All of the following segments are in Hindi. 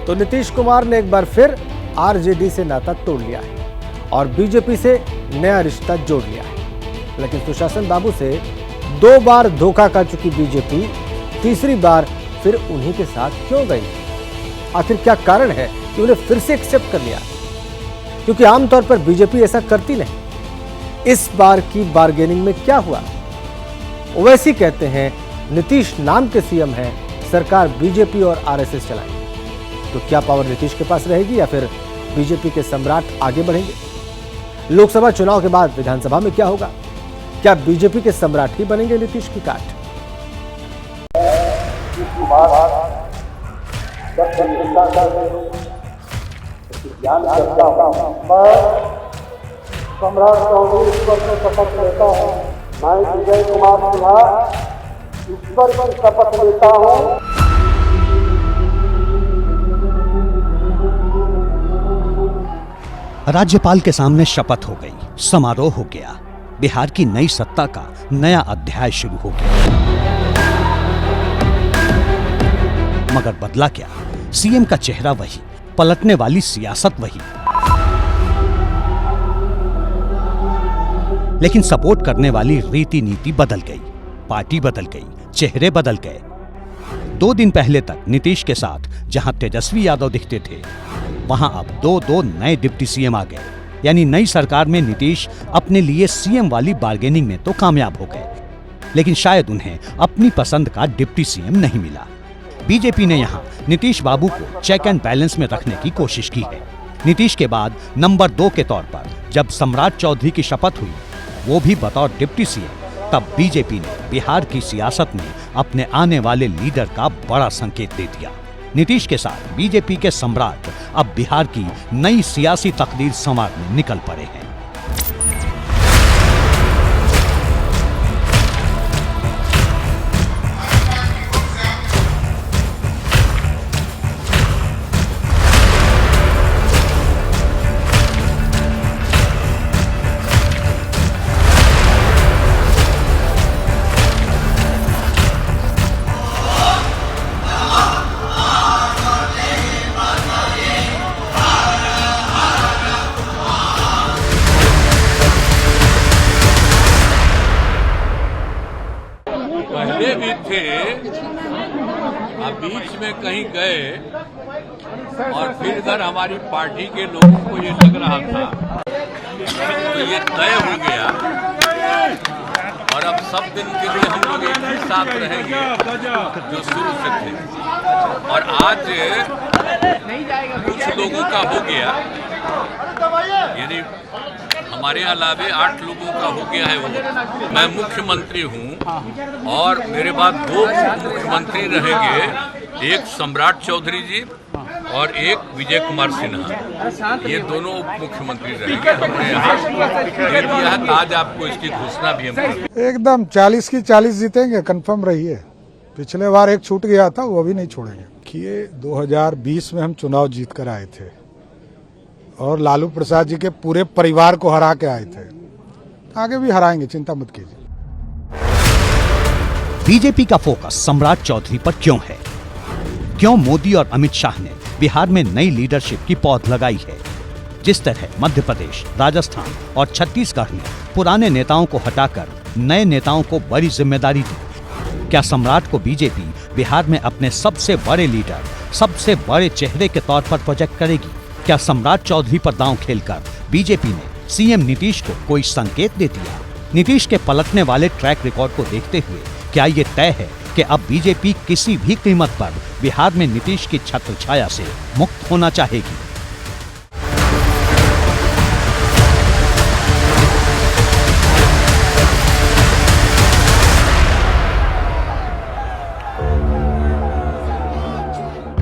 तो नीतीश कुमार ने एक बार फिर आरजेडी से नाता तोड़ लिया है और बीजेपी से नया रिश्ता जोड़ लिया है। लेकिन सुशासन बाबू से 2 बार धोखा कर चुकी बीजेपी तीसरी बार फिर उन्हीं के साथ क्यों गई? आखिर क्या कारण है कि उन्हें फिर से एक्सेप्ट कर लिया? क्योंकि आमतौर पर बीजेपी ऐसा करती नहीं। इस बार की बार्गेनिंग में क्या हुआ? ओवैसी कहते हैं नीतीश नाम के सीएम हैं, सरकार बीजेपी और आरएसएस चलाएगी। तो क्या पावर नीतीश के पास रहेगी या फिर बीजेपी के सम्राट आगे बढ़ेंगे? लोकसभा चुनाव के बाद विधानसभा में क्या होगा? क्या बीजेपी के सम्राट ही बनेंगे नीतीश की काट? सम्राट चौधरी ईश्वर से शपथ लेता हूँ। मैं विजय कुमार सिन्हा ईश्वर की शपथ लेता हूँ। राज्यपाल के सामने शपथ हो गई, समारोह हो गया, बिहार की नई सत्ता का नया अध्याय शुरू हो गया। मगर बदला क्या? सीएम का चेहरा वही, पलटने वाली सियासत वही, लेकिन सपोर्ट करने वाली रीति नीति बदल गई, पार्टी बदल गई, चेहरे बदल गए। 2 दिन पहले तक नीतीश के साथ जहां तेजस्वी यादव दिखते थे, वहां अब 2 नए डिप्टी सीएम आ गए। यानी नई सरकार में नीतीश अपने लिए सीएम वाली बार्गेनिंग में तो कामयाब हो गए, लेकिन शायद उन्हें अपनी पसंद का डिप्टी सीएम नहीं मिला। बीजेपी ने यहां नीतीश बाबू को चेक एंड बैलेंस में रखने की कोशिश की है। नीतीश के बाद नंबर 2 के तौर पर जब सम्राट चौधरी की शपथ हुई, वो भी बतौर डिप्टी सीएम, तब बीजेपी ने बिहार की सियासत में अपने आने वाले लीडर का बड़ा संकेत दे दिया। नीतीश के साथ बीजेपी के सम्राट अब बिहार की नई सियासी तकदीर संवारने निकल पड़े हैं। पहले भी थे, अब बीच में कहीं गए और फिर इधर हमारी पार्टी के लोगों को ये लग रहा था तो ये तय हो गया और अब सब दिन के लिए हम लोग एक ही साथ रहेंगे जो शुरू से थे। और आज कुछ लोगों का हो गया, यानी हमारे अलावे 8 लोगों का हो गया है वो। मैं मुख्यमंत्री हूँ और मेरे बाद 2 मुख्यमंत्री रहेंगे, एक सम्राट चौधरी जी और एक विजय कुमार सिन्हा। ये दोनों उप मुख्यमंत्री रहेंगे। हमने यहाँ दे दिया है, आज आपको इसकी घोषणा भी हम एकदम 40 की 40 जीतेंगे, कंफर्म रहिए। पिछले बार एक छूट गया था, वो भी नहीं छोड़ेंगे। कि 2020 में हम चुनाव जीत कर आए थे और लालू प्रसाद जी के पूरे परिवार को हरा के आए थे। आगे भी हराएंगे, चिंता मत कीजिए। बीजेपी का फोकस सम्राट चौधरी पर क्यों है? क्यों मोदी और अमित शाह ने बिहार में नई लीडरशिप की पौध लगाई है? जिस तरह मध्य प्रदेश, राजस्थान और छत्तीसगढ़ में पुराने नेताओं को हटाकर नए नेताओं को बड़ी जिम्मेदारी दी, क्या सम्राट को बीजेपी बिहार में अपने सबसे बड़े लीडर, सबसे बड़े चेहरे के तौर पर प्रोजेक्ट करेगी? क्या सम्राट चौधरी पर दांव खेलकर बीजेपी ने सीएम नीतीश को कोई संकेत दे दिया? नीतीश के पलटने वाले ट्रैक रिकॉर्ड को देखते हुए क्या ये तय है कि अब बीजेपी किसी भी कीमत पर बिहार में नीतीश की छत्र छाया से मुक्त होना चाहेगी?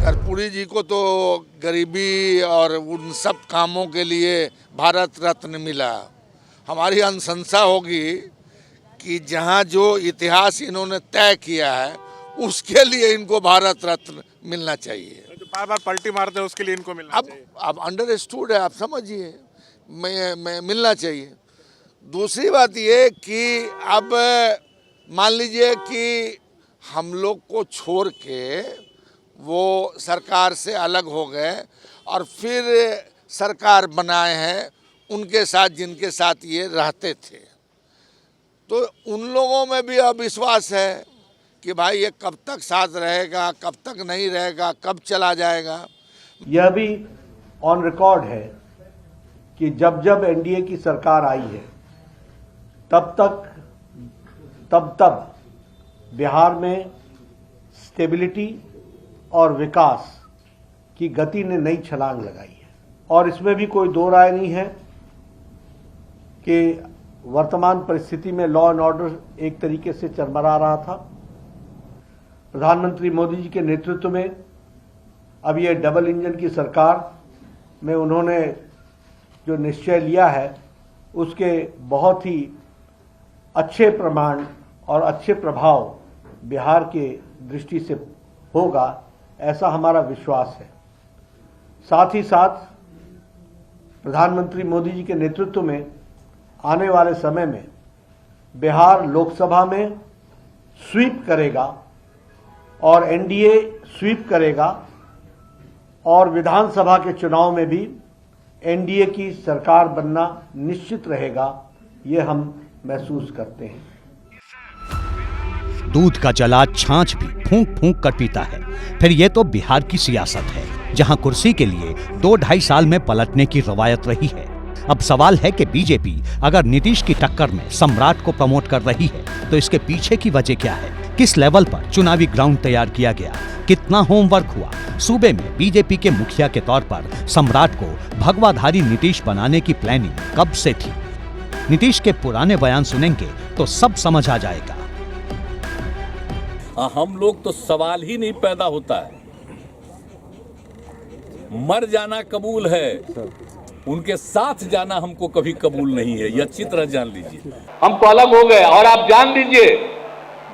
कर्पूरी जी को तो गरीबी और उन सब कामों के लिए भारत रत्न मिला। हमारी अनुशंसा होगी कि जहां जो इतिहास इन्होंने तय किया है उसके लिए इनको भारत रत्न मिलना चाहिए। जो बार बार पलटी मारते हैं उसके लिए इनको मिलना चाहिए। अब अंडरस्टूड है, आप समझिए, मैं मिलना चाहिए। दूसरी बात ये कि अब मान लीजिए कि हम लोग को छोड़ के वो सरकार से अलग हो गए और फिर सरकार बनाए हैं उनके साथ जिनके साथ ये रहते थे। तो उन लोगों में भी अविश्वास है कि भाई ये कब तक साथ रहेगा, कब तक नहीं रहेगा, कब चला जाएगा। यह भी ऑन रिकॉर्ड है कि जब जब एनडीए की सरकार आई है तब बिहार में स्टेबिलिटी और विकास की गति ने नई छलांग लगाई है। और इसमें भी कोई दो राय नहीं है कि वर्तमान परिस्थिति में लॉ एंड ऑर्डर एक तरीके से चरमरा रहा था। प्रधानमंत्री मोदी जी के नेतृत्व में अब ये डबल इंजन की सरकार में उन्होंने जो निश्चय लिया है उसके बहुत ही अच्छे प्रमाण और अच्छे प्रभाव बिहार के दृष्टि से होगा, ऐसा हमारा विश्वास है। साथ ही साथ प्रधानमंत्री मोदी जी के नेतृत्व में आने वाले समय में बिहार लोकसभा में स्वीप करेगा और एनडीए स्वीप करेगा और विधानसभा के चुनाव में भी एनडीए की सरकार बनना निश्चित रहेगा, ये हम महसूस करते हैं। दूध का जलाद छाछ भी फूंक फूंक कर पीता है। फिर ये तो बिहार की सियासत है, जहां कुर्सी के लिए 2-2.5 साल में पलटने की रवायत रही है। अब सवाल है कि बीजेपी अगर नीतीश की टक्कर में सम्राट को प्रमोट कर रही है तो इसके पीछे की वजह क्या है? किस लेवल पर चुनावी ग्राउंड तैयार किया गया? कितना होमवर्क हुआ? सूबे में बीजेपी के मुखिया के तौर पर सम्राट को भगवाधारी नीतीश बनाने की प्लानिंग कब से थी? नीतीश के पुराने बयान सुनेंगे तो सब समझ आ जाएगा। हम लोग तो सवाल ही नहीं पैदा होता है, मर जाना कबूल है, उनके साथ जाना हमको कभी कबूल नहीं है, ये अच्छी तरह जान लीजिए। हम तो अलग हो गए और आप जान लीजिए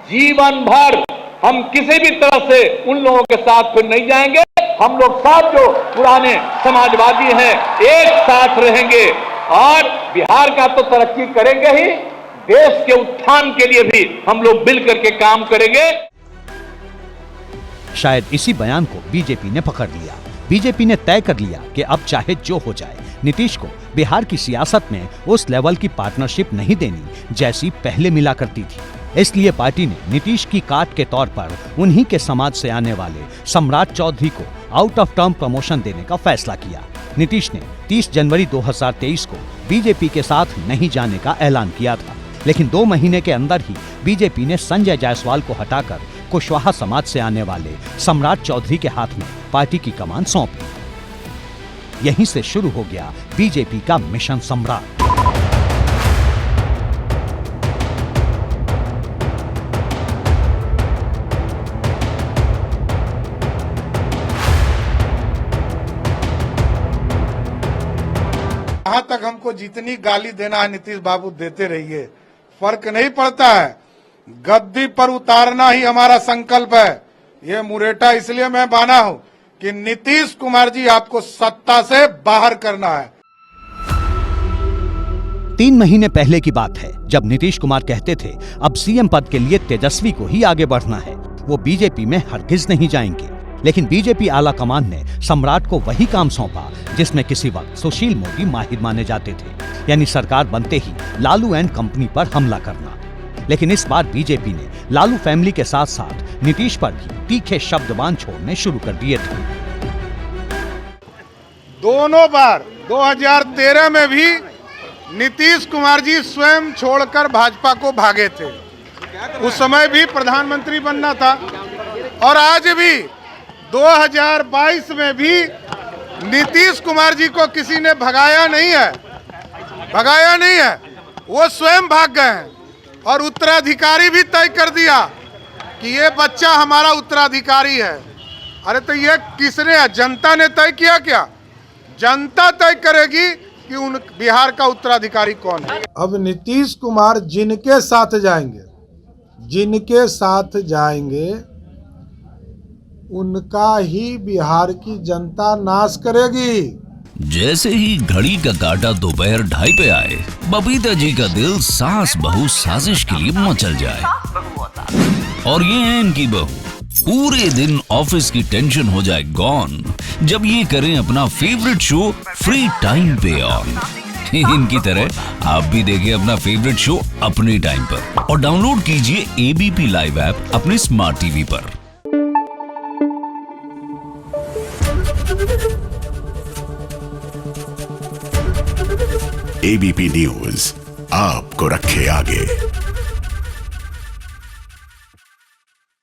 जीवन भर हम किसी भी तरह से उन लोगों के साथ फिर नहीं जाएंगे। हम लोग सब जो पुराने समाजवादी हैं एक साथ रहेंगे और बिहार का तो तरक्की करेंगे ही, देश के उत्थान के लिए भी हम लोग मिल करके काम करेंगे। शायद इसी बयान को बीजेपी ने पकड़ लिया। बीजेपी ने तय कर लिया कि अब चाहे जो हो जाए, नीतीश को बिहार की सियासत में उस लेवल की पार्टनरशिप नहीं देनी जैसी पहले मिला करती थी। इसलिए पार्टी ने नीतीश की काट के तौर पर उन्हीं के समाज से आने वाले सम्राट चौधरी को आउट ऑफ टर्म प्रमोशन देने का फैसला किया। नीतीश ने 30 जनवरी 2023 को बीजेपी के साथ नहीं जाने का ऐलान किया था, लेकिन 2 महीने के अंदर ही बीजेपी ने संजय जायसवाल को हटाकर कुशवाहा समाज से आने वाले सम्राट चौधरी के हाथ में पार्टी की कमान सौंप दी। यहीं से शुरू हो गया बीजेपी का मिशन सम्राट। जहां तक हमको जितनी गाली देना है नीतीश बाबू देते रहिए, फर्क नहीं पड़ता है। गद्दी पर उतारना ही हमारा संकल्प है। ये मुरेठा इसलिए मैं बांधा हूं कि नीतीश कुमार जी आपको सत्ता से बाहर करना है। 3 महीने पहले की बात है जब नीतीश कुमार कहते थे अब सीएम पद के लिए तेजस्वी को ही आगे बढ़ना है, वो बीजेपी में हरगिज नहीं जाएंगे। लेकिन बीजेपी आला कमान ने सम्राट को वही काम सौंपा जिसमें किसी वक्त सुशील मोदी माहिर माने जाते थे, यानी सरकार बनते ही लालू एंड कंपनी पर हमला करना। लेकिन इस बार बीजेपी ने लालू फैमिली के साथ साथ नीतीश पर भी तीखे शब्दबान छोड़ने शुरू कर दिए थे। दोनों बार 2013 में भी नीतीश कुमार जी स्वयं छोड़कर भाजपा को भागे थे। उस समय भी प्रधानमंत्री बनना था और आज भी 2022 में भी नीतीश कुमार जी को किसी ने भगाया नहीं है, वो स्वयं भाग गए हैं और उत्तराधिकारी भी तय कर दिया कि ये बच्चा हमारा उत्तराधिकारी है। अरे तो ये किसने, जनता ने तय किया क्या? जनता तय करेगी कि उन बिहार का उत्तराधिकारी कौन है। अब नीतीश कुमार जिनके साथ जाएंगे उनका ही बिहार की जनता नाश करेगी। जैसे ही घड़ी का काटा दोपहर 2:30 पे आए, बबीता जी का दिल सास बहू साजिश के लिए मचल जाए। और ये है इनकी बहू पूरे दिन ऑफिस की टेंशन हो जाए गॉन जब ये करें अपना फेवरेट शो फ्री टाइम पे ऑन। इनकी तरह आप भी देखें अपना फेवरेट शो अपने टाइम पर और डाउनलोड कीजिए एबीपी लाइव ऐप अपने स्मार्ट टीवी पर। एबीपी न्यूज आपको रखे आगे।